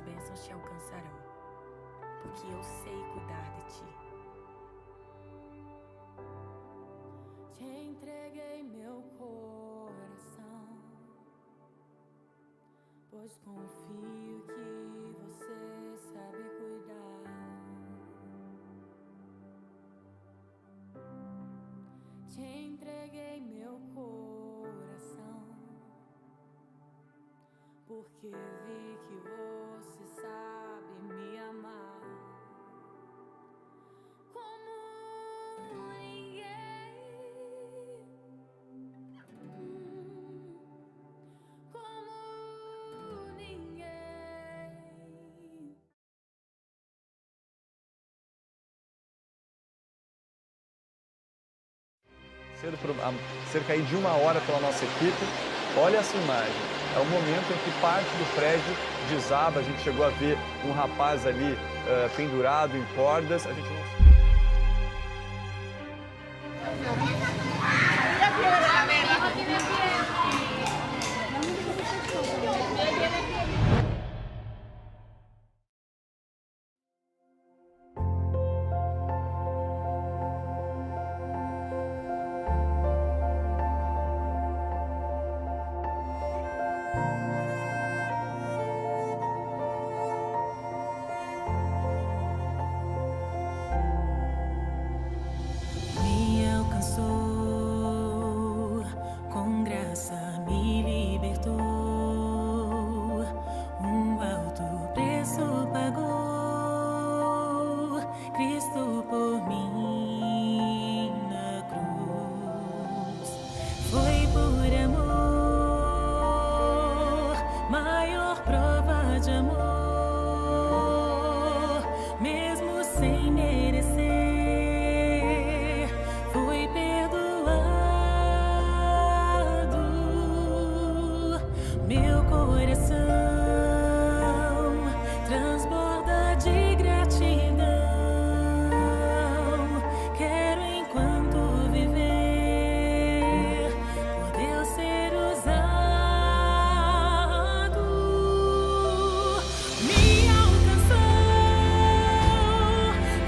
bênçãos te alcançarão, porque eu sei cuidar de ti. Te entreguei meu coração, pois confio que você sabe cuidar. Te entreguei meu coração, porque vi que você sabe me amar como ninguém, como ninguém. Cedo, cerca aí de 1 hora pela nossa equipe. Olha essa imagem, é o momento em que parte do prédio desaba. A gente chegou a ver um rapaz ali pendurado em cordas. A gente não... Me alcançou, com graça me libertou, um alto preço pagou Cristo por mim na cruz. Foi por amor, maior prova de amor, mesmo sem merecer. Fui perdoado, meu coração transborda de gratidão. Quero enquanto viver, por Deus ser usado. Me alcançou,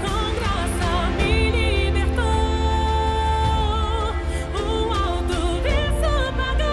com graça me libertou, um alto preço pagou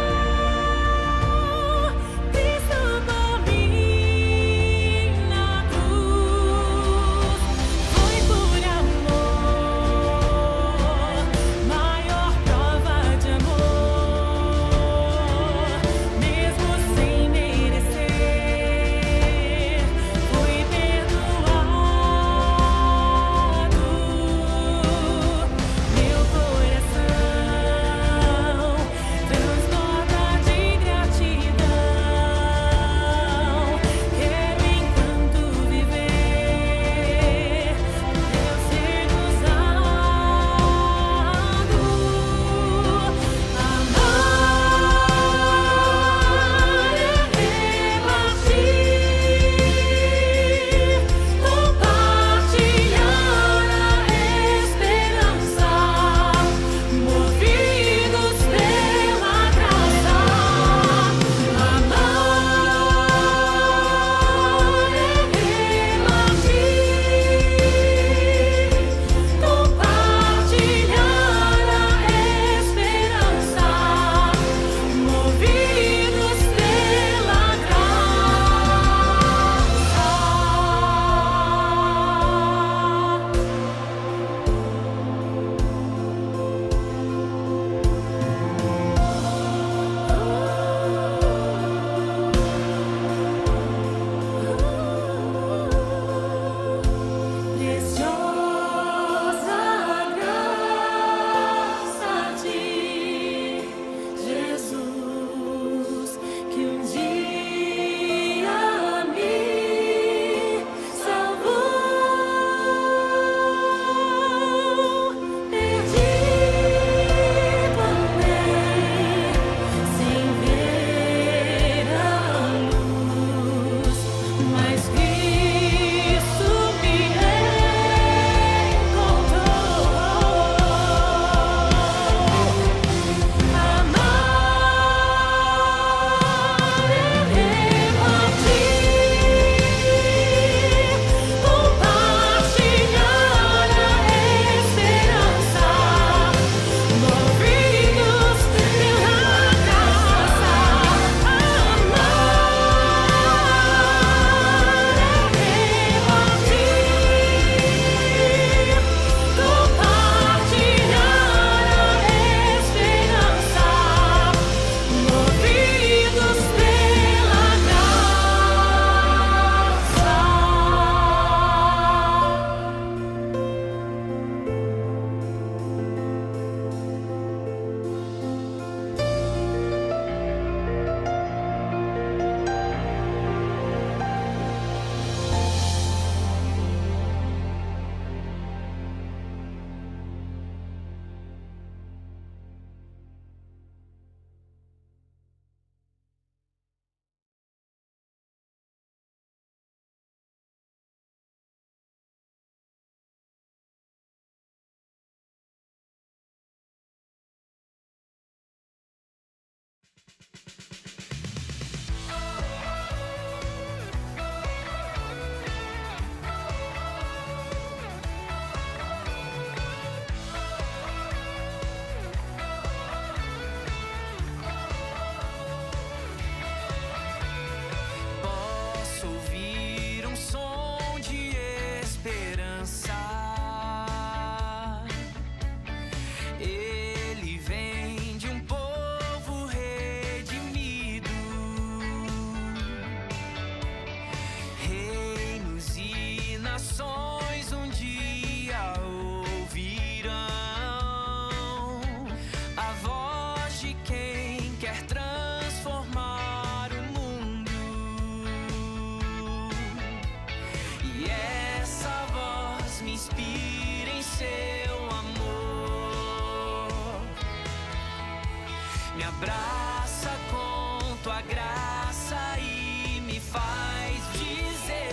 abraça com tua graça e me faz dizer: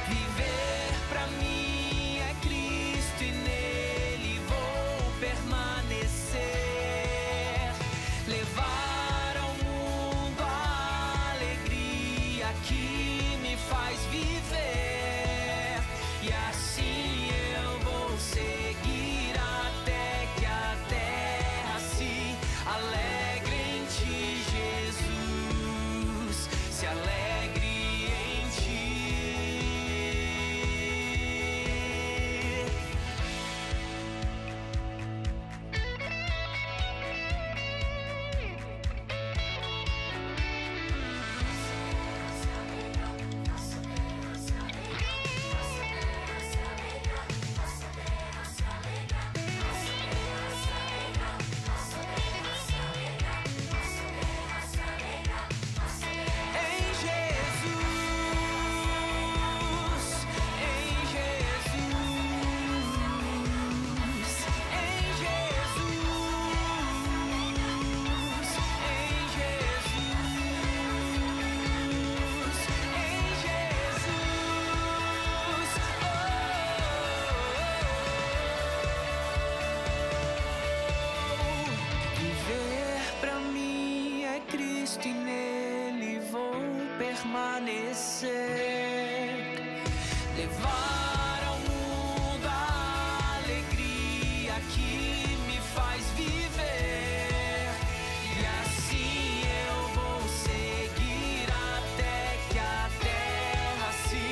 viver pra mim é Cristo e nele vou permanecer. Levar ao mundo a alegria que me faz viver, e assim eu vou seguir até que a terra se alegre em ti, Jesus, se alegre em ti. Em Jesus, em Jesus, em Jesus, em Jesus, em Jesus. Viver pra mim é Cristo e nele vou permanecer. Levar ao mundo a alegria que me faz viver, e assim eu vou seguir até que a terra se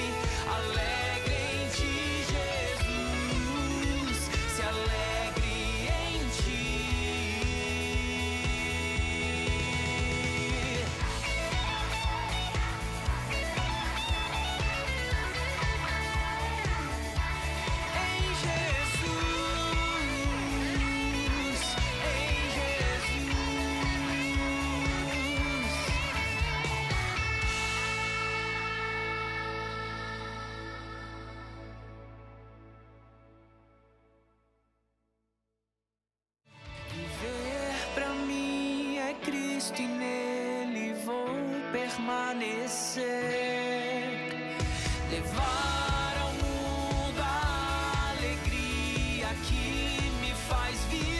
alegre em ti, Jesus, se alegre em ti. Em Jesus, em Jesus. Viver pra mim é Cristo e nele vou permanecer. Levar ao mundo a alegria que me faz viver.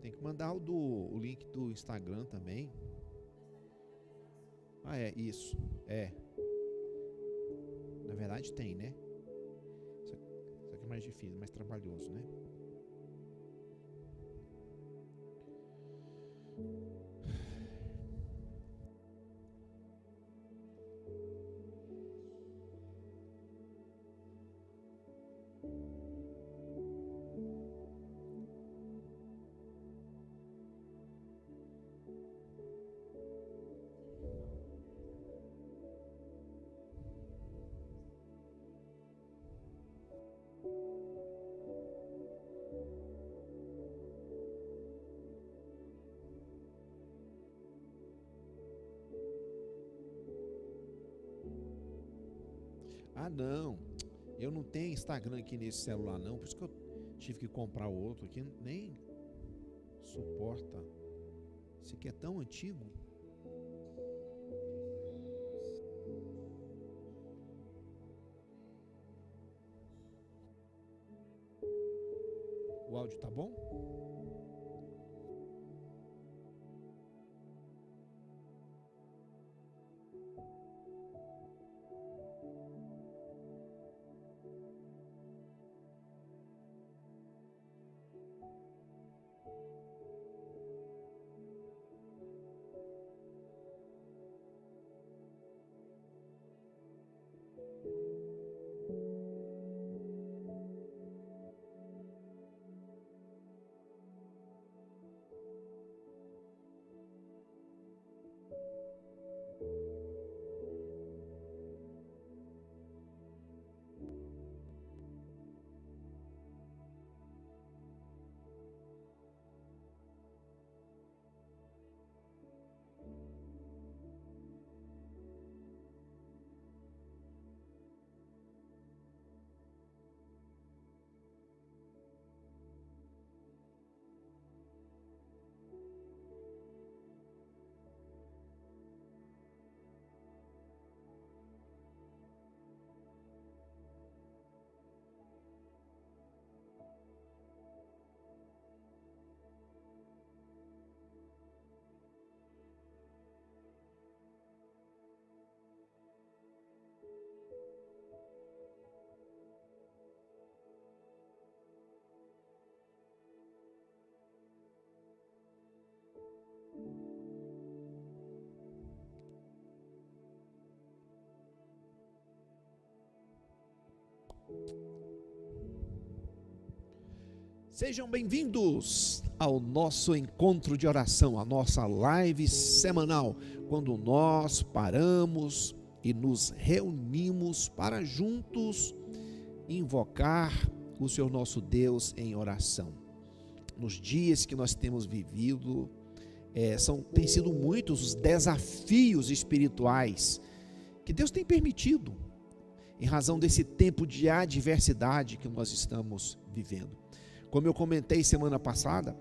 Tem que mandar o link do Instagram também. Ah, é, isso. É. Na verdade tem, né? Isso aqui é mais difícil, mais trabalhoso, né? Ah, não, eu não tenho Instagram aqui nesse celular não, por isso que eu tive que comprar outro aqui, nem suporta. Esse aqui é tão antigo. O áudio tá bom? Sejam bem-vindos ao nosso encontro de oração, a nossa live semanal, quando nós paramos e nos reunimos para juntos invocar o Senhor nosso Deus em oração. Nos dias que nós temos vivido, têm sido muitos os desafios espirituais que Deus tem permitido, em razão desse tempo de adversidade que nós estamos vivendo. Como eu comentei semana passada,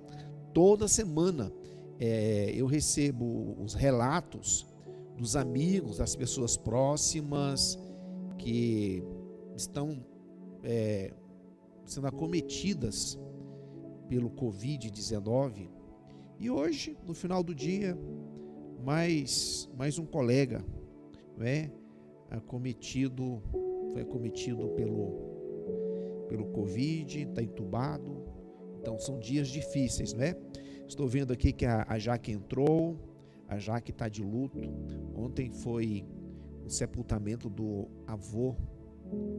toda semana eu recebo os relatos dos amigos, das pessoas próximas que estão sendo acometidas pelo Covid-19. E hoje, no final do dia, mais um colega foi acometido pelo Covid, está entubado. Então são dias difíceis, né? Estou vendo aqui que a Jaque entrou, a Jaque está de luto. Ontem foi o sepultamento do avô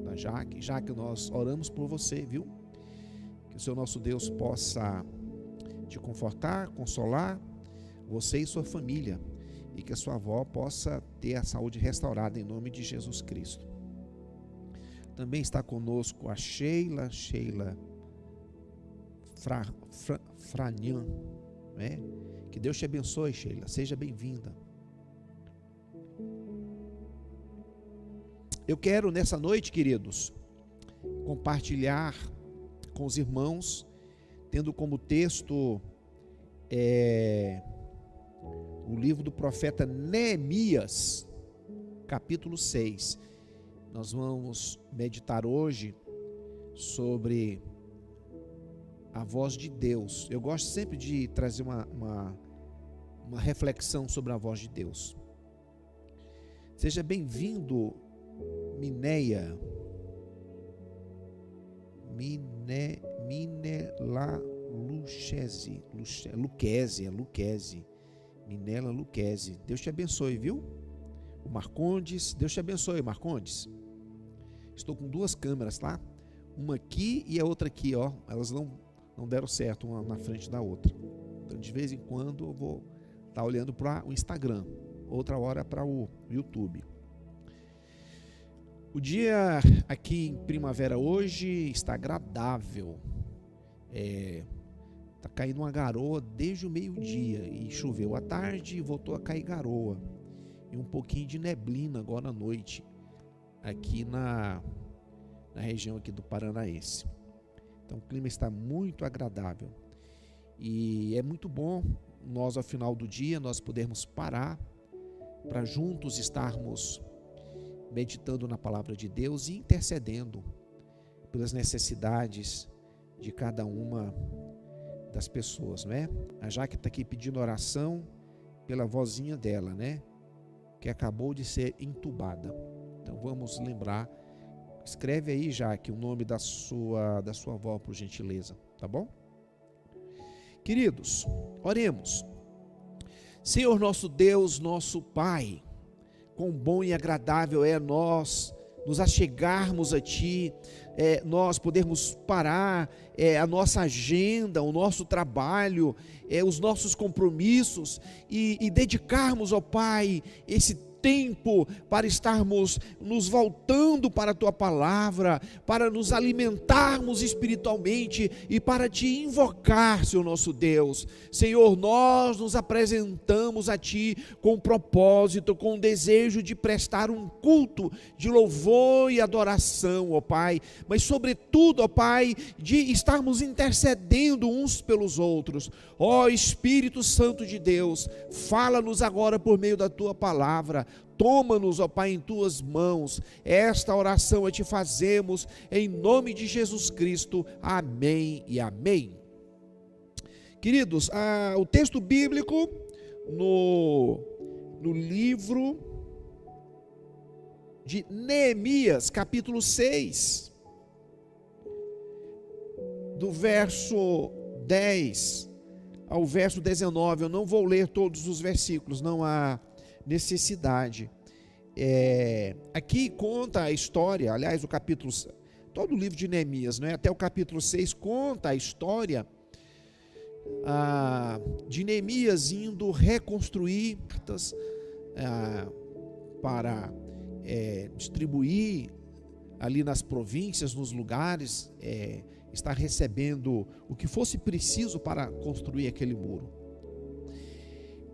da Jaque. Jaque, nós oramos por você, viu? Que o Senhor nosso Deus possa te confortar, consolar, você e sua família, e que a sua avó possa ter a saúde restaurada em nome de Jesus Cristo. Também está conosco a Sheila Franian, né? Que Deus te abençoe, Sheila, seja bem-vinda. Eu quero nessa noite, queridos, compartilhar com os irmãos, tendo como texto o livro do profeta Neemias, capítulo 6. Nós vamos meditar hoje sobre a voz de Deus. Eu gosto sempre de trazer uma reflexão sobre a voz de Deus. Seja bem-vindo, Mineia. Minela Luquezzi. Minela Luquezzi. Deus te abençoe, viu? O Marcondes, Deus te abençoe, Marcondes. Estou com duas câmeras, tá? Uma aqui e a outra aqui, ó. Elas não deram certo, uma na frente da outra. Então, de vez em quando, eu vou estar olhando para o Instagram, outra hora para o YouTube. O dia aqui em Primavera hoje está agradável. Está caindo uma garoa desde o meio-dia e choveu à tarde e voltou a cair garoa. E um pouquinho de neblina agora à noite. aqui na região aqui do Paranaense. Então o clima está muito agradável e é muito bom nós, ao final do dia, nós podermos parar para juntos estarmos meditando na palavra de Deus e intercedendo pelas necessidades de cada uma das pessoas, né? A Jaque está aqui pedindo oração pela vozinha dela, né? Que acabou de ser entubada. Então vamos lembrar. Escreve aí, Jaque, o nome da sua avó, por gentileza, tá bom? Queridos, oremos. Senhor nosso Deus, nosso Pai, quão bom e agradável é nós nos achegarmos a Ti, nós podermos parar a nossa agenda, o nosso trabalho, os nossos compromissos e dedicarmos, ó Pai, esse tempo para estarmos nos voltando para a Tua Palavra, para nos alimentarmos espiritualmente e para Te invocar, Senhor nosso Deus. Senhor, nós nos apresentamos a Ti com propósito, com desejo de prestar um culto de louvor e adoração, ó Pai, mas sobretudo, ó Pai, de estarmos intercedendo uns pelos outros. Ó Espírito Santo de Deus, fala-nos agora por meio da Tua Palavra. Toma-nos, ó Pai, em Tuas mãos. Esta oração a Te fazemos em nome de Jesus Cristo. Amém e amém. Queridos, o texto bíblico no livro de Neemias, capítulo 6, do verso 10 ao verso 19. Eu não vou ler todos os versículos, não há necessidade. Aqui conta a história, aliás, o capítulo, todo o livro de Neemias, né, até o capítulo 6, conta a história de Neemias indo reconstruir para distribuir ali nas províncias, nos lugares, estar recebendo o que fosse preciso para construir aquele muro.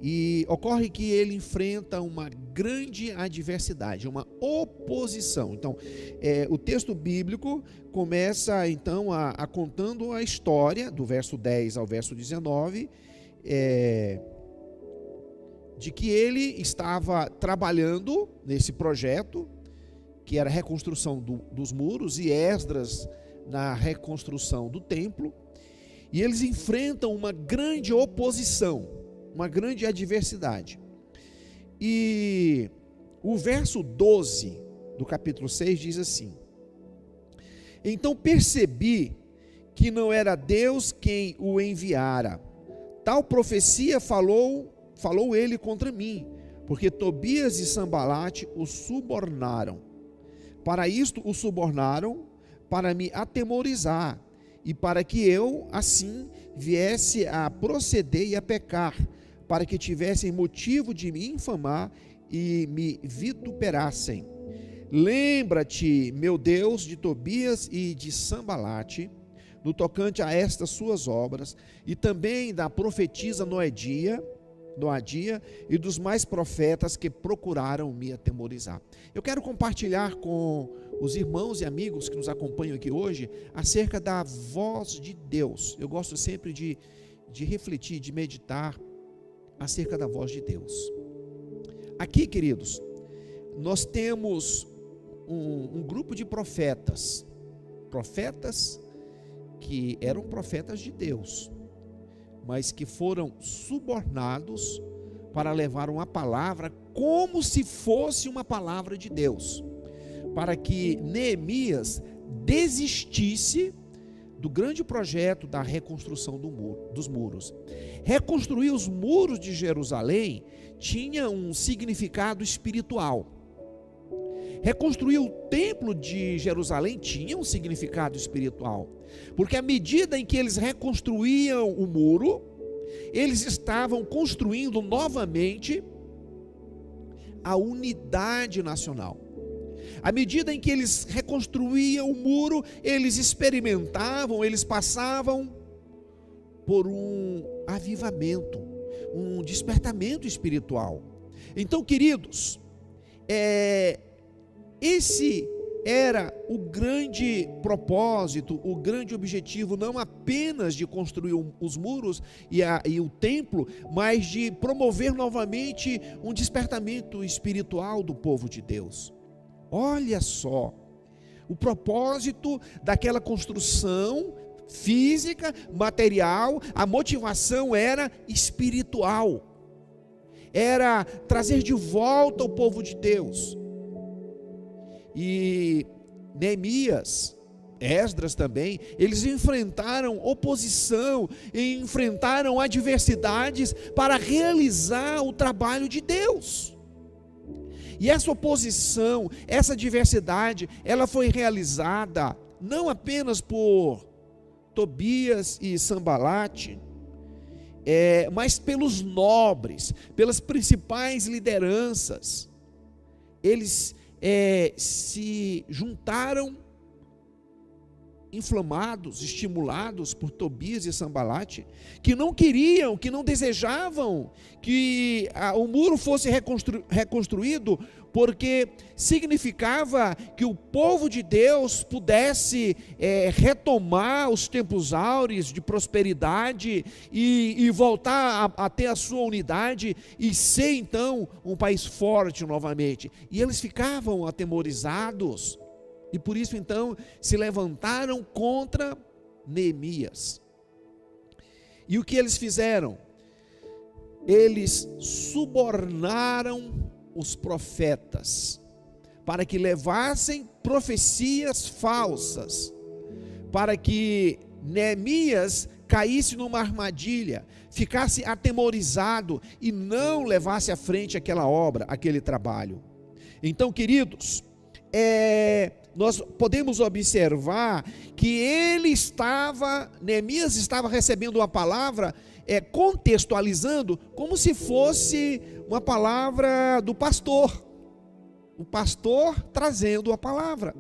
E ocorre que ele enfrenta uma grande adversidade, uma oposição. Então, o texto bíblico começa então contando a história, do verso 10 ao verso 19, de que ele estava trabalhando nesse projeto, que era a reconstrução dos muros, e Esdras na reconstrução do templo, e eles enfrentam uma grande oposição, uma grande adversidade. E o verso 12 do capítulo 6 diz assim: então percebi que não era Deus quem o enviara. Tal profecia falou ele contra mim, porque Tobias e Sambalate o subornaram. Para isto o subornaram, para me atemorizar, e para que eu, assim, viesse a proceder e a pecar, para que tivessem motivo de me infamar e me vituperassem. Lembra-te, meu Deus, de Tobias e de Sambalate, no tocante a estas suas obras, e também da profetisa Noadia e dos mais profetas que procuraram me atemorizar. Eu quero compartilhar com os irmãos e amigos que nos acompanham aqui hoje acerca da voz de Deus. Eu gosto sempre de refletir, de meditar acerca da voz de Deus. Aqui, queridos, nós temos um grupo de profetas que eram profetas de Deus, mas que foram subornados para levar uma palavra como se fosse uma palavra de Deus, para que Neemias desistisse do grande projeto da reconstrução dos muros. Reconstruir os muros de Jerusalém tinha um significado espiritual. Reconstruir o templo de Jerusalém tinha um significado espiritual, porque à medida em que eles reconstruíam o muro, eles estavam construindo novamente a unidade nacional. À medida em que eles reconstruíam o muro, eles experimentavam, eles passavam por um avivamento, um despertamento espiritual. Então, queridos, esse era o grande propósito, o grande objetivo, não apenas de construir os muros e o templo, mas de promover novamente um despertamento espiritual do povo de Deus. Olha só, o propósito daquela construção física, material, a motivação era espiritual, era trazer de volta o povo de Deus. E Neemias, Esdras também, eles enfrentaram oposição, enfrentaram adversidades para realizar o trabalho de Deus. E essa oposição, essa adversidade, ela foi realizada não apenas por Tobias e Sambalate, mas pelos nobres, pelas principais lideranças. Eles se juntaram, inflamados, estimulados por Tobias e Sambalate, que não queriam, que não desejavam que o muro fosse reconstruído, porque significava que o povo de Deus pudesse retomar os tempos áureos de prosperidade e voltar a ter a sua unidade e ser então um país forte novamente. E eles ficavam atemorizados e por isso então se levantaram contra Neemias. E o que eles fizeram? Eles subornaram os profetas para que levassem profecias falsas, para que Neemias caísse numa armadilha, ficasse atemorizado e não levasse à frente aquela obra, aquele trabalho. Então, queridos, nós podemos observar que Neemias estava recebendo uma palavra, contextualizando como se fosse uma palavra do pastor, o pastor trazendo a palavra,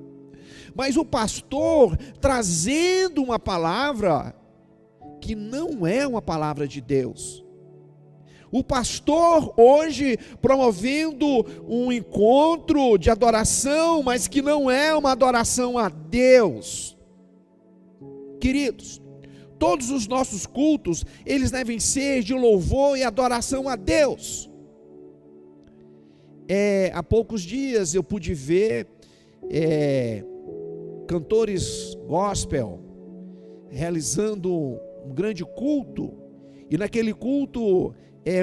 mas o pastor trazendo uma palavra que não é uma palavra de Deus. O pastor hoje promovendo um encontro de adoração, mas que não é uma adoração a Deus. Queridos, todos os nossos cultos, eles devem ser de louvor e adoração a Deus. Há poucos dias eu pude ver cantores gospel realizando um grande culto, e naquele culto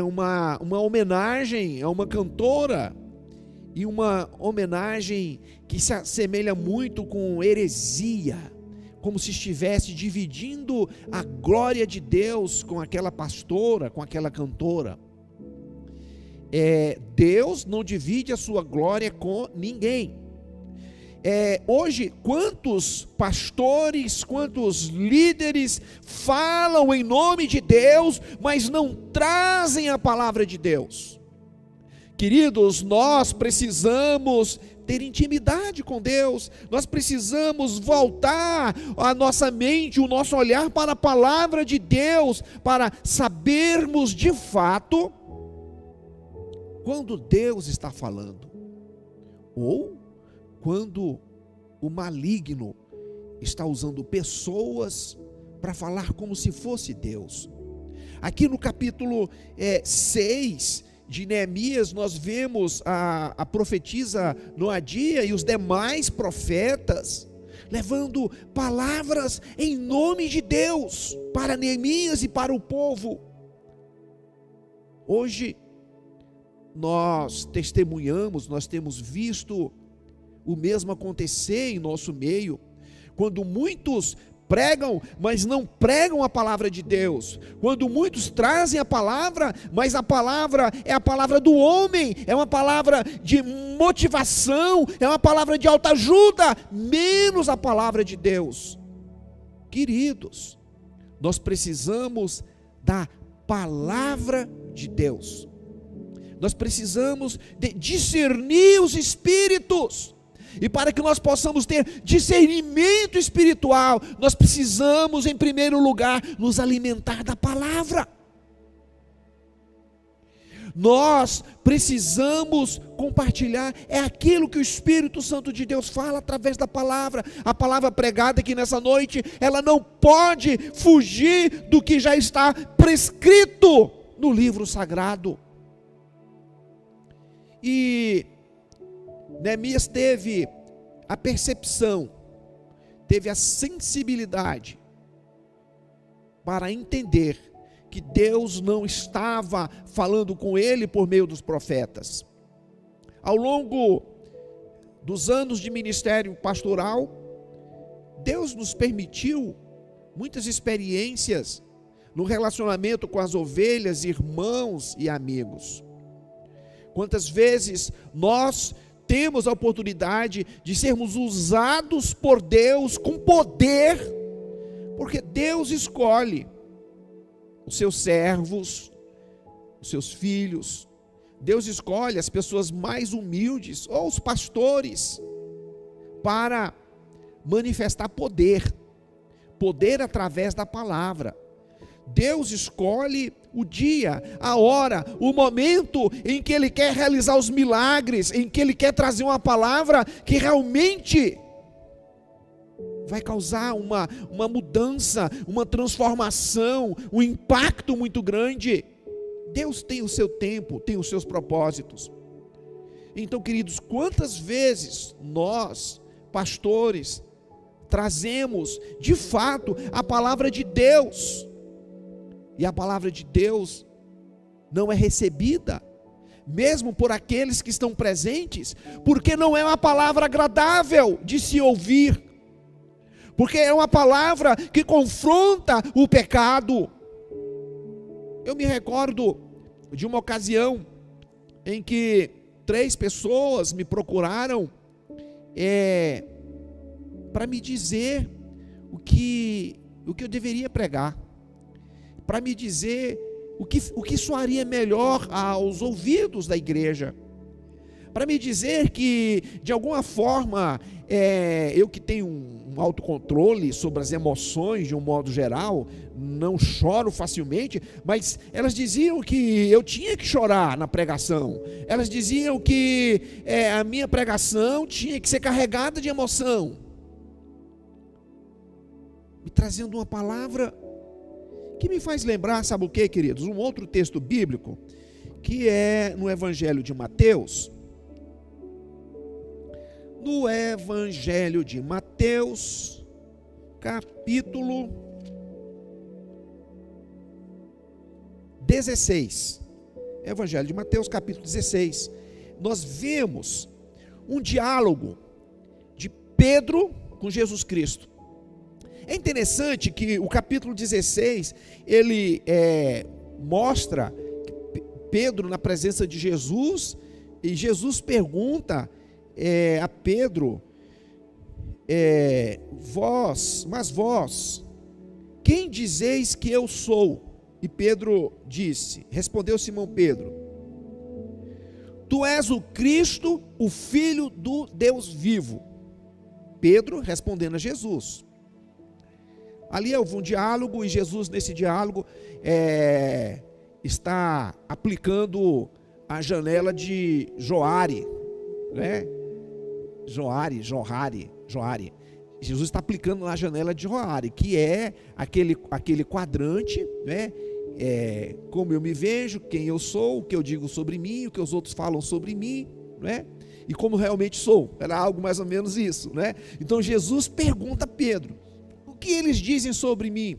uma homenagem a uma cantora, e uma homenagem que se assemelha muito com heresia, como se estivesse dividindo a glória de Deus com aquela pastora, com aquela cantora. Deus não divide a sua glória com ninguém. Hoje, quantos pastores, quantos líderes falam em nome de Deus, mas não trazem a palavra de Deus? Queridos, nós precisamos ter intimidade com Deus, nós precisamos voltar a nossa mente, o nosso olhar para a palavra de Deus, para sabermos de fato quando Deus está falando, ou quando o maligno está usando pessoas para falar como se fosse Deus. Aqui no capítulo 6 de Neemias, nós vemos a profetisa Noadia e os demais profetas levando palavras em nome de Deus para Neemias e para o povo. Hoje nós testemunhamos, nós temos visto o mesmo acontecer em nosso meio, quando muitos pregam, mas não pregam a palavra de Deus, quando muitos trazem a palavra, mas a palavra é a palavra do homem, é uma palavra de motivação, é uma palavra de autoajuda, menos a palavra de Deus. Queridos, nós precisamos da palavra de Deus, nós precisamos de discernir os espíritos, e para que nós possamos ter discernimento espiritual, nós precisamos, em primeiro lugar, nos alimentar da palavra. Nós precisamos compartilhar, é aquilo que o Espírito Santo de Deus fala através da palavra. A palavra pregada aqui nessa noite, ela não pode fugir do que já está prescrito no livro sagrado. E Neemias teve a percepção, teve a sensibilidade para entender que Deus não estava falando com ele por meio dos profetas. Ao longo dos anos de ministério pastoral, Deus nos permitiu muitas experiências no relacionamento com as ovelhas, irmãos e amigos. Quantas vezes nós temos a oportunidade de sermos usados por Deus com poder, porque Deus escolhe os seus servos, os seus filhos. Deus escolhe as pessoas mais humildes, ou os pastores, para manifestar poder através da palavra. Deus escolhe o dia, a hora, o momento em que Ele quer realizar os milagres, em que Ele quer trazer uma palavra que realmente vai causar uma mudança, uma transformação, um impacto muito grande. Deus tem o seu tempo, tem os seus propósitos. Então, queridos, quantas vezes nós, pastores, trazemos de fato a palavra de Deus, e a palavra de Deus não é recebida, mesmo por aqueles que estão presentes, porque não é uma palavra agradável de se ouvir, porque é uma palavra que confronta o pecado. Eu me recordo de uma ocasião em que 3 pessoas me procuraram para me dizer o que eu deveria pregar, para me dizer o que soaria melhor aos ouvidos da igreja, para me dizer que, de alguma forma, eu que tenho um autocontrole sobre as emoções de um modo geral, não choro facilmente, mas elas diziam que eu tinha que chorar na pregação, elas diziam que a minha pregação tinha que ser carregada de emoção, me trazendo uma palavra que me faz lembrar, sabe o que, queridos? Um outro texto bíblico, que é no Evangelho de Mateus. No Evangelho de Mateus, capítulo 16. Evangelho de Mateus, capítulo 16. Nós vemos um diálogo de Pedro com Jesus Cristo. É interessante que o capítulo 16, ele mostra Pedro na presença de Jesus, e Jesus pergunta a Pedro, vós, quem dizeis que eu sou? E Pedro disse, respondeu Simão Pedro, tu és o Cristo, o Filho do Deus vivo. Pedro respondendo a Jesus. Ali houve um diálogo, e Jesus nesse diálogo está aplicando a janela de Joare, né? Joare. Jesus está aplicando na janela de Joare, que é aquele quadrante, né? Como eu me vejo, quem eu sou, o que eu digo sobre mim, o que os outros falam sobre mim, né? E como realmente sou. Era algo mais ou menos isso, né? Então Jesus pergunta a Pedro, o que eles dizem sobre mim?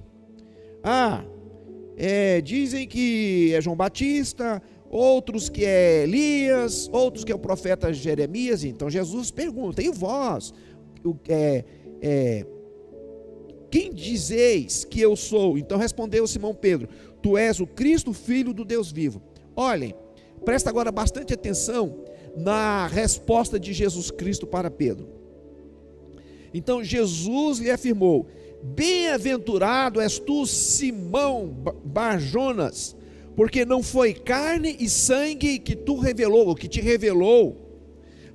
Dizem que é João Batista, outros que é Elias, outros que é o profeta Jeremias. Então Jesus pergunta, e vós? Quem dizeis que eu sou? Então respondeu Simão Pedro, tu és o Cristo, Filho do Deus vivo. Olhem, presta agora bastante atenção na resposta de Jesus Cristo para Pedro. Então Jesus lhe afirmou, bem-aventurado és tu, Simão Bar-Jonas, porque não foi carne e sangue que te revelou,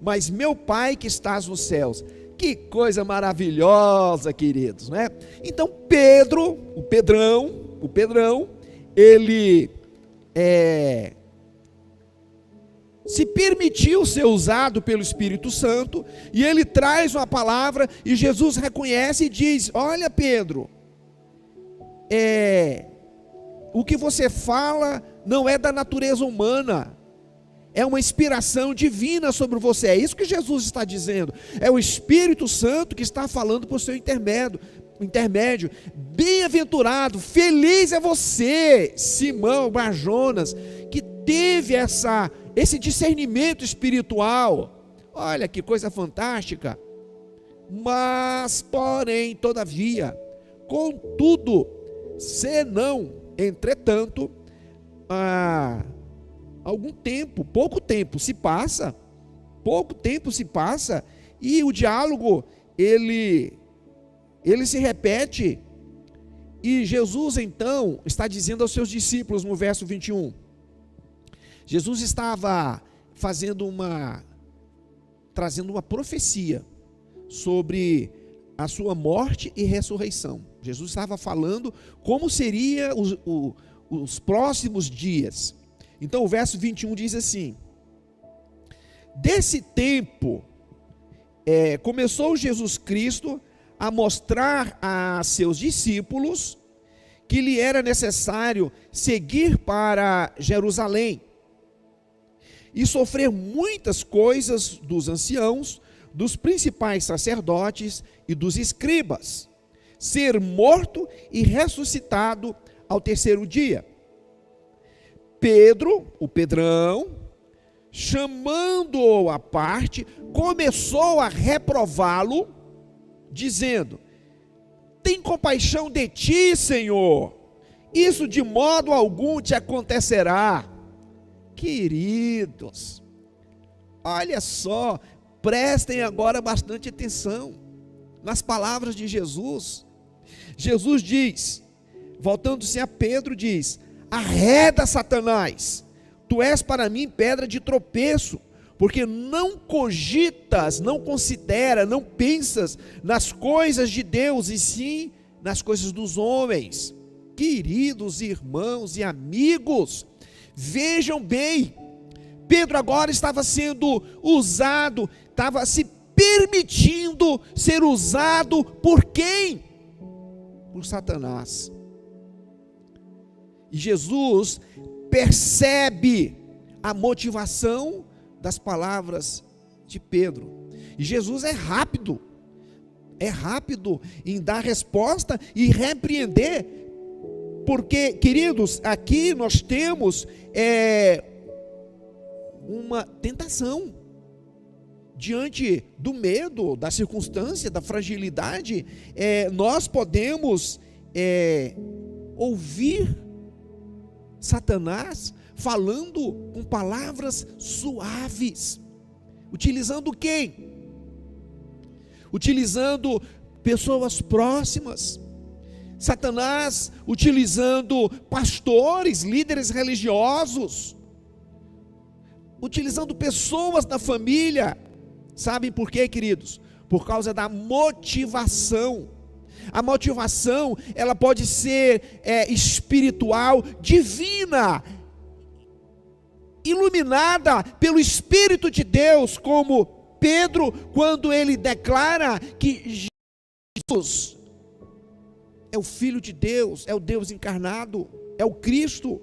mas meu Pai que estás nos céus. Que coisa maravilhosa, queridos, né? Então Pedro, o Pedrão, ele se permitiu ser usado pelo Espírito Santo, e ele traz uma palavra, e Jesus reconhece e diz: olha, Pedro, o que você fala não é da natureza humana, é uma inspiração divina sobre você. É isso que Jesus está dizendo. É o Espírito Santo que está falando por seu intermédio. Bem-aventurado, feliz é você, Simão Bar-Jonas, que teve esse discernimento espiritual. Olha que coisa fantástica. Mas, porém, todavia, contudo, senão, entretanto, pouco tempo se passa, e o diálogo, ele se repete, e Jesus então está dizendo aos seus discípulos no verso 21, Jesus estava trazendo uma profecia sobre a sua morte e ressurreição. Jesus estava falando como seria os próximos dias. Então o verso 21 diz assim: desse tempo começou Jesus Cristo a mostrar a seus discípulos que lhe era necessário seguir para Jerusalém e sofrer muitas coisas dos anciãos, dos principais sacerdotes e dos escribas, ser morto e ressuscitado ao terceiro dia. Pedro, o Pedrão, chamando-o à parte, começou a reprová-lo, dizendo: tem compaixão de ti, Senhor, isso de modo algum te acontecerá. Queridos, olha só, prestem agora bastante atenção nas palavras de Jesus. Jesus diz, voltando-se a Pedro, diz: arreda, Satanás, tu és para mim pedra de tropeço, porque não cogitas, não considera, não pensas nas coisas de Deus, e sim nas coisas dos homens. Queridos irmãos e amigos, vejam bem, Pedro agora estava sendo usado, estava se permitindo ser usado por quem? Por Satanás. E Jesus percebe a motivação das palavras de Pedro. E Jesus é rápido em dar resposta e repreender, porque, queridos, aqui nós temos uma tentação. Diante do medo, da circunstância, da fragilidade, nós podemos ouvir Satanás falando com palavras suaves, utilizando quem? Utilizando pessoas próximas. Satanás utilizando pastores, líderes religiosos, utilizando pessoas da família. Sabem por quê, queridos? Por causa da motivação. A motivação, ela pode ser espiritual, divina, iluminada pelo Espírito de Deus, como Pedro, quando ele declara que Jesus é o Filho de Deus, é o Deus encarnado, é o Cristo.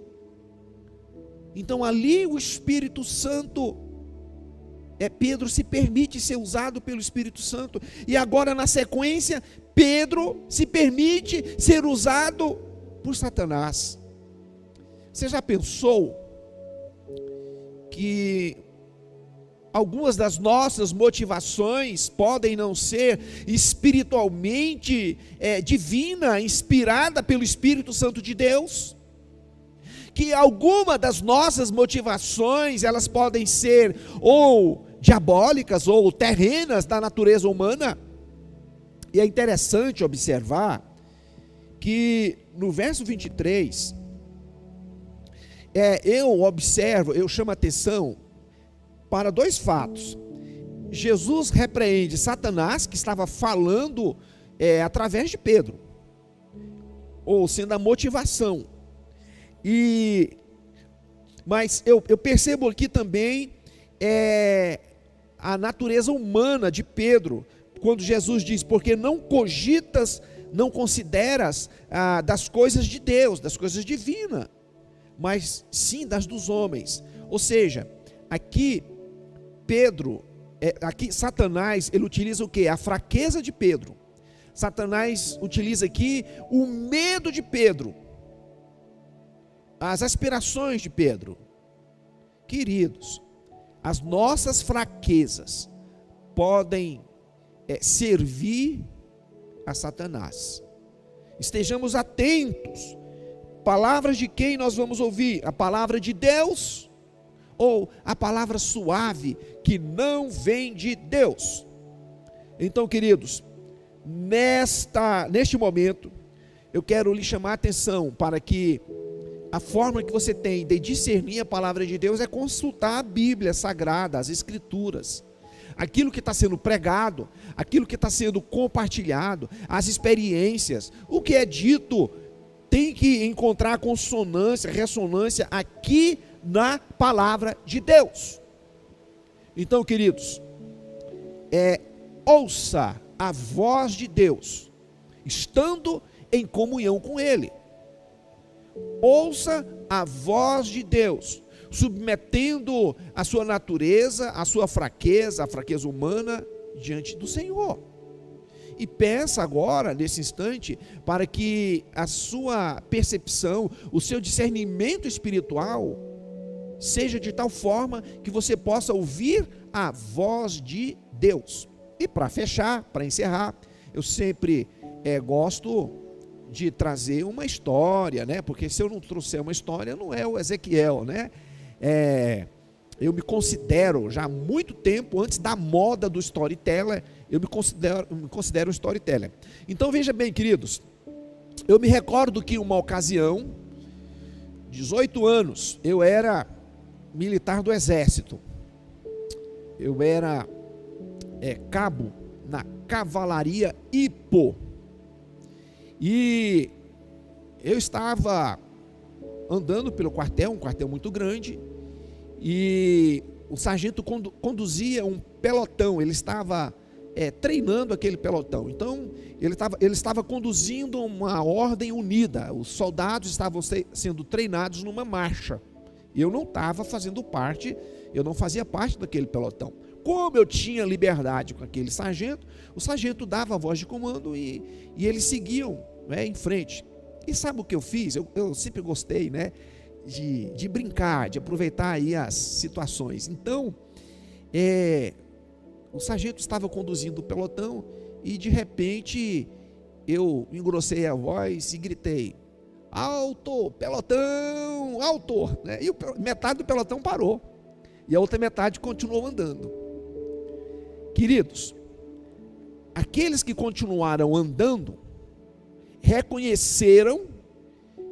Então ali o Espírito Santo, Pedro se permite ser usado pelo Espírito Santo. E agora na sequência, Pedro se permite ser usado por Satanás. Você já pensou que algumas das nossas motivações podem não ser espiritualmente divina, inspirada pelo Espírito Santo de Deus? Que alguma das nossas motivações, elas podem ser ou diabólicas ou terrenas da natureza humana? E é interessante observar que no verso 23, eu chamo a atenção para dois fatos. Jesus repreende Satanás, que estava falando através de Pedro, ou sendo a motivação. Mas eu percebo aqui também a natureza humana de Pedro, quando Jesus diz, porque não cogitas, não consideras das coisas de Deus, das coisas divinas, mas sim das dos homens. Ou seja, aqui Pedro, aqui Satanás, ele utiliza o quê? A fraqueza de Pedro. Satanás utiliza aqui o medo de Pedro, as aspirações de Pedro. Queridos, as nossas fraquezas podem servir a Satanás. Estejamos atentos. Palavras de quem nós vamos ouvir? A palavra de Deus ou a palavra suave que não vem de Deus? Então, queridos, neste momento, eu quero lhe chamar a atenção para que a forma que você tem de discernir a palavra de Deus é consultar a Bíblia Sagrada, as Escrituras. Aquilo que está sendo pregado, aquilo que está sendo compartilhado, as experiências, o que é dito, tem que encontrar consonância, ressonância aqui na palavra de Deus. Então, queridos, ouça a voz de Deus, estando em comunhão com Ele. Ouça a voz de Deus, submetendo a sua natureza, a sua fraqueza, a fraqueza humana, diante do Senhor. E peça agora, nesse instante, para que a sua percepção, o seu discernimento espiritual, seja de tal forma que você possa ouvir a voz de Deus. E para fechar, para encerrar, eu sempre gosto de trazer uma história, né? Porque se eu não trouxer uma história, não é o Ezequiel, né? Eu me considero, já há muito tempo, antes da moda do storyteller, eu me considero um storyteller. Então veja bem, queridos, eu me recordo que uma ocasião, 18 anos, eu era militar do exército, eu era cabo na cavalaria Ipo, e eu estava andando pelo quartel, um quartel muito grande, e o sargento conduzia um pelotão, ele estava treinando aquele pelotão. Então ele estava conduzindo uma ordem unida, os soldados estavam sendo treinados numa marcha, eu não estava fazendo parte, eu não fazia parte daquele pelotão. Como eu tinha liberdade com aquele sargento, o sargento dava a voz de comando e eles seguiam, né, em frente. E sabe o que eu fiz? Eu sempre gostei, né, de brincar, de aproveitar aí as situações. Então, o sargento estava conduzindo o pelotão e de repente eu engrossei a voz e gritei: alto, pelotão, alto, né? E metade do pelotão parou e a outra metade continuou andando. Queridos, aqueles que continuaram andando reconheceram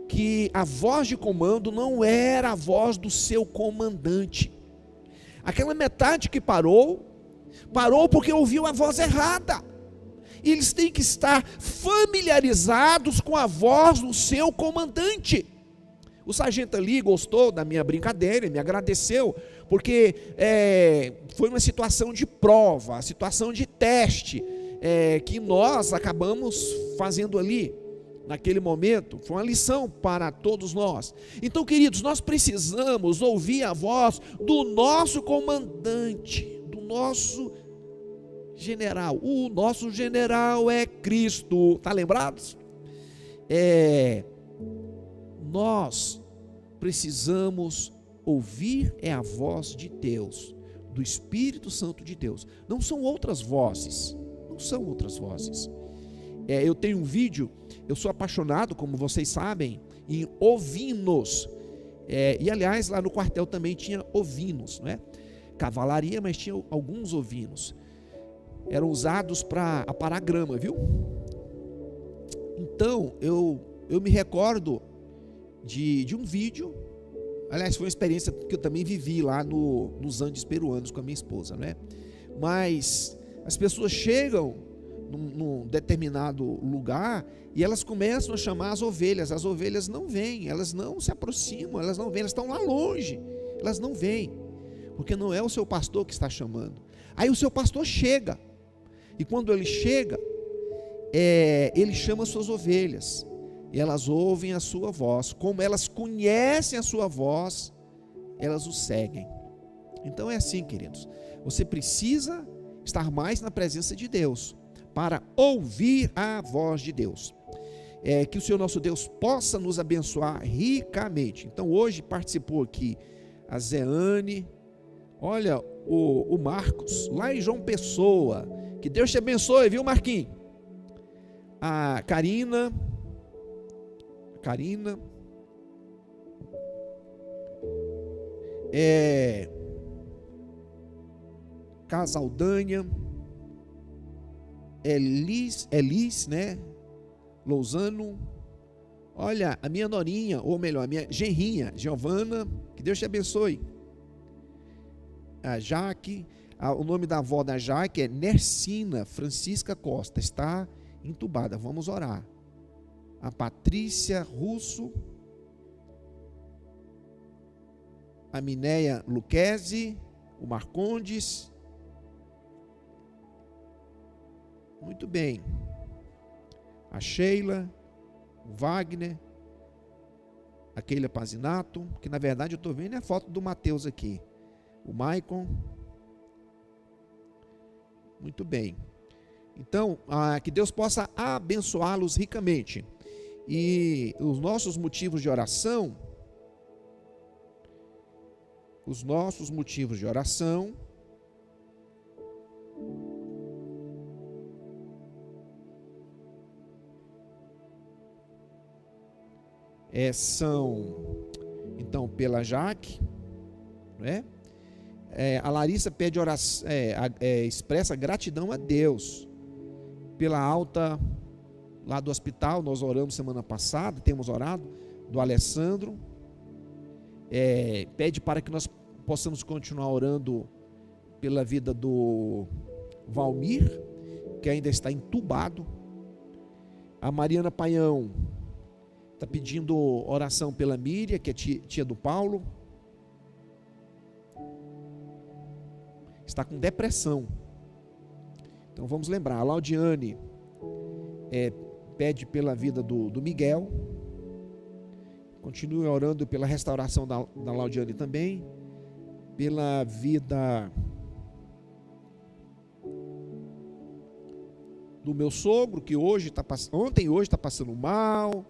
que a voz de comando não era a voz do seu comandante. Aquela metade que parou porque ouviu a voz errada. E eles têm que estar familiarizados com a voz do seu comandante. O sargento ali gostou da minha brincadeira, me agradeceu, porque foi uma situação de prova, situação de teste, que nós acabamos fazendo ali, naquele momento. Foi uma lição para todos nós. Então, queridos, nós precisamos ouvir a voz do nosso comandante, do nosso general. O nosso general é Cristo, está lembrados? Nós precisamos ouvir a voz de Deus, do Espírito Santo de Deus. Não são outras vozes, não são outras vozes. Eu tenho um vídeo, eu sou apaixonado, como vocês sabem, em ovinos. E aliás, lá no quartel também tinha ovinos, não é? Cavalaria, mas tinha alguns ovinos. Eram usados para aparar grama, viu? Então, eu me recordo de um vídeo. Aliás, foi uma experiência que eu também vivi lá nos Andes peruanos com a minha esposa, né? Mas as pessoas chegam num determinado lugar e elas começam a chamar as ovelhas não vêm, elas não se aproximam, elas não vêm, elas estão lá longe, elas não vêm, porque não é o seu pastor que está chamando. Aí o seu pastor chega, e quando ele chega, ele chama as suas ovelhas, e elas ouvem a sua voz. Como elas conhecem a sua voz, elas o seguem. Então é assim, queridos, você precisa estar mais na presença de Deus, para ouvir a voz de Deus. Que o Senhor nosso Deus possa nos abençoar ricamente. Então hoje participou aqui a Zeane, olha, o Marcos, lá em João Pessoa, que Deus te abençoe, viu, Marquinhos? A Karina, Casaldanha, Elis, né? Lousano, olha, a minha norinha, ou melhor, a minha genrinha, Giovana, que Deus te abençoe. A Jaque, o nome da avó da Jaque é Nercina Francisca Costa, está entubada, vamos orar. A Patrícia Russo, a Minéia Luquezzi, o Marcondes. Muito bem. A Sheila, o Wagner, a Keila Pazinato, que na verdade eu estou vendo a foto do Mateus aqui. O Maicon. Muito bem. Então, que Deus possa abençoá-los ricamente. E os nossos motivos de oração, são, então, pela Jaque, né? A Larissa pede oração, expressa gratidão a Deus pela alta lá do hospital. Nós oramos semana passada, temos orado, do Alessandro. Pede para que nós possamos continuar orando pela vida do Valmir, que ainda está entubado. A Mariana Paião está pedindo oração pela Míria, que é tia do Paulo. Está com depressão. Então vamos lembrar, a Laudiane pede pela vida do Miguel. Continue orando pela restauração da Laudiane também. Pela vida do meu sogro, que ontem e hoje está passando mal.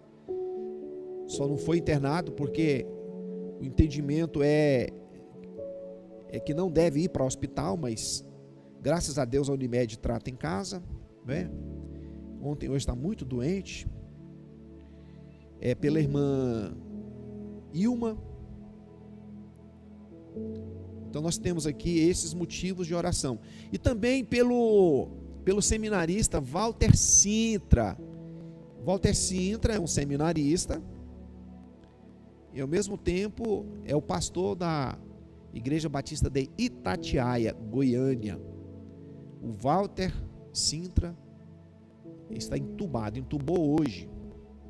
Só não foi internado porque o entendimento é que não deve ir para o hospital, mas graças a Deus a Unimed trata em casa, né? Ontem e hoje está muito doente. Pela irmã Ilma. Então nós temos aqui esses motivos de oração. E também pelo seminarista Walter Sintra. Walter Sintra é um seminarista e ao mesmo tempo é o pastor da Igreja Batista de Itatiaia, Goiânia. O Walter Sintra está entubou hoje.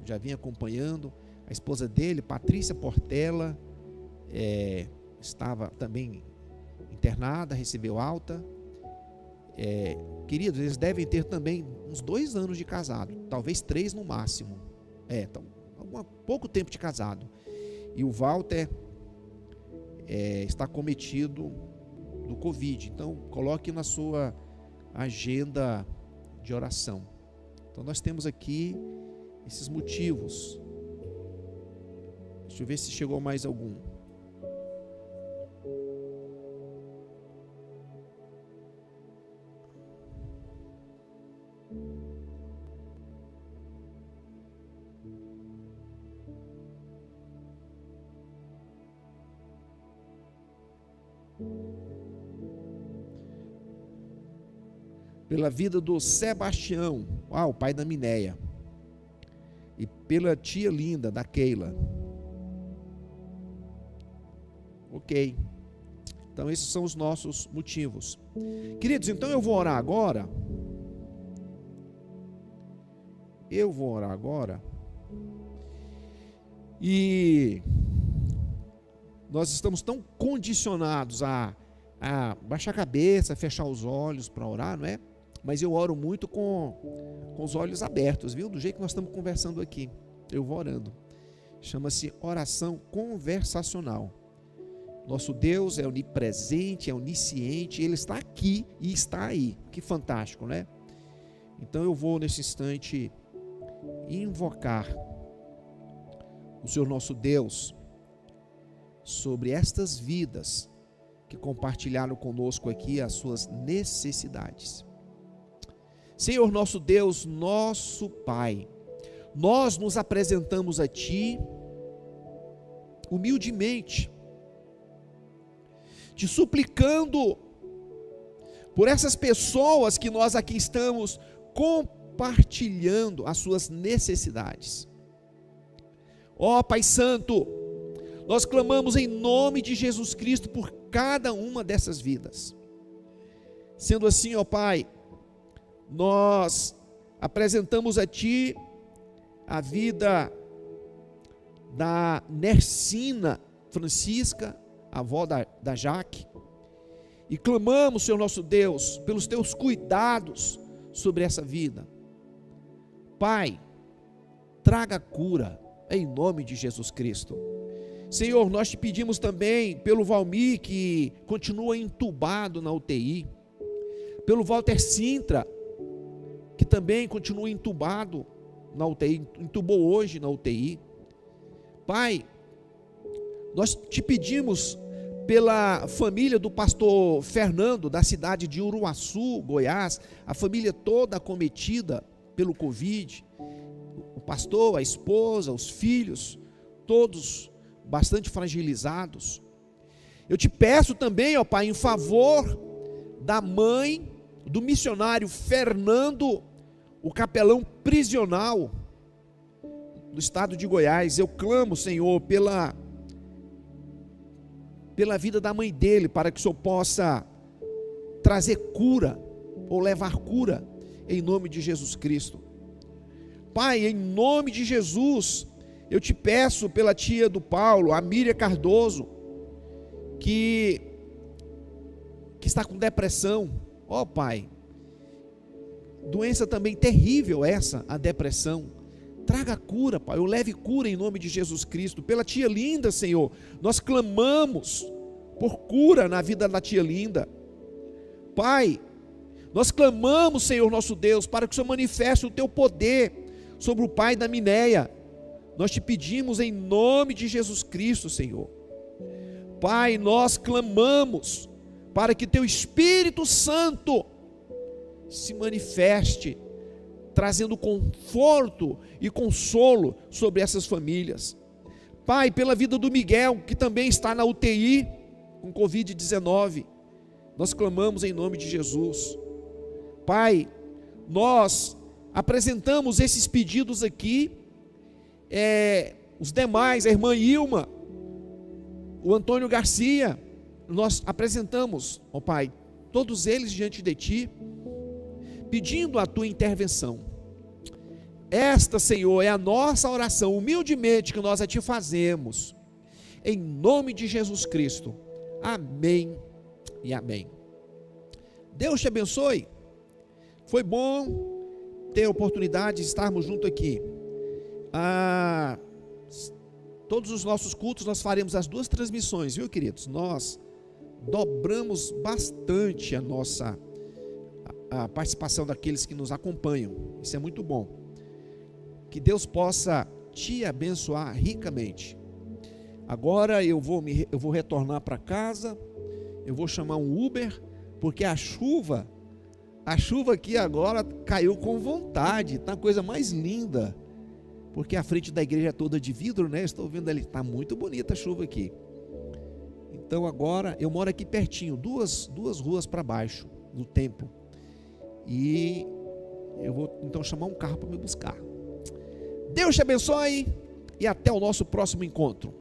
Já vim acompanhando. A esposa dele, Patrícia Portela, estava também internada, recebeu alta. Queridos, eles devem ter também uns 2 anos de casado, talvez 3 no máximo. Então, pouco tempo de casado. E o Walter está cometido do Covid. Então, coloque na sua agenda de oração. Então, nós temos aqui esses motivos. Deixa eu ver se chegou mais algum. Pela vida do Sebastião, o pai da Minéia, e pela tia linda da Keila. Ok. Então esses são os nossos motivos. Queridos, então eu vou orar agora. E nós estamos tão condicionados a a baixar a cabeça, fechar os olhos para orar, não é? Mas eu oro muito com os olhos abertos, viu? Do jeito que nós estamos conversando aqui, eu vou orando. Chama-se oração conversacional. Nosso Deus é onipresente, é onisciente, Ele está aqui e está aí. Que fantástico, né? Então eu vou nesse instante invocar o Senhor nosso Deus sobre estas vidas que compartilharam conosco aqui as suas necessidades. Senhor nosso Deus, nosso Pai, nós nos apresentamos a Ti humildemente, te suplicando por essas pessoas que nós aqui estamos compartilhando as suas necessidades. Ó Pai Santo, nós clamamos em nome de Jesus Cristo por cada uma dessas vidas. Sendo assim, ó Pai, nós apresentamos a Ti a vida da Nercina Francisca, avó da Jaque, e clamamos, Senhor nosso Deus, pelos Teus cuidados sobre essa vida. Pai, traga cura em nome de Jesus Cristo. Senhor, nós te pedimos também pelo Valmir, que continua entubado na UTI, pelo Walter Sintra, que também continua entubado na UTI, entubou hoje na UTI. Pai, nós te pedimos pela família do pastor Fernando, da cidade de Uruaçu, Goiás, a família toda acometida pelo Covid, o pastor, a esposa, os filhos, todos bastante fragilizados. Eu te peço também, ó Pai, em favor da mãe do missionário Fernando, o capelão prisional do estado de Goiás. Eu clamo, Senhor, pela vida da mãe dele, para que o Senhor possa trazer cura, ou levar cura, em nome de Jesus Cristo. Pai, em nome de Jesus, eu te peço pela tia do Paulo, a Miriam Cardoso, que está com depressão. Ó Pai, doença também terrível essa, a depressão. Traga cura, Pai, ou leve cura em nome de Jesus Cristo. Pela tia Linda, Senhor, nós clamamos por cura na vida da tia Linda. Pai, nós clamamos, Senhor nosso Deus, para que o Senhor manifeste o Teu poder sobre o pai da Minéia. Nós te pedimos em nome de Jesus Cristo, Senhor. Pai, nós clamamos para que Teu Espírito Santo se manifeste, trazendo conforto e consolo sobre essas famílias. Pai, pela vida do Miguel, que também está na UTI com Covid-19, nós clamamos em nome de Jesus. Pai, nós apresentamos esses pedidos aqui, os demais, a irmã Ilma, o Antônio Garcia, nós apresentamos, ó Pai, todos eles diante de Ti, pedindo a Tua intervenção. Esta, Senhor, é a nossa oração, humildemente, que nós a Ti fazemos, em nome de Jesus Cristo. Amém e amém. Deus te abençoe. Foi bom ter a oportunidade de estarmos juntos aqui. Todos os nossos cultos nós faremos as 2 transmissões, viu, queridos? Nós dobramos bastante a participação daqueles que nos acompanham. Isso é muito bom. Que Deus possa te abençoar ricamente. Agora eu vou retornar para casa. Eu vou chamar um Uber, porque a chuva aqui agora caiu com vontade. Está a coisa mais linda, porque a frente da igreja é toda de vidro, né? Estou vendo ali, está muito bonita a chuva aqui. Então agora eu moro aqui pertinho, duas ruas para baixo, no templo. E eu vou então chamar um carro para me buscar. Deus te abençoe e até o nosso próximo encontro.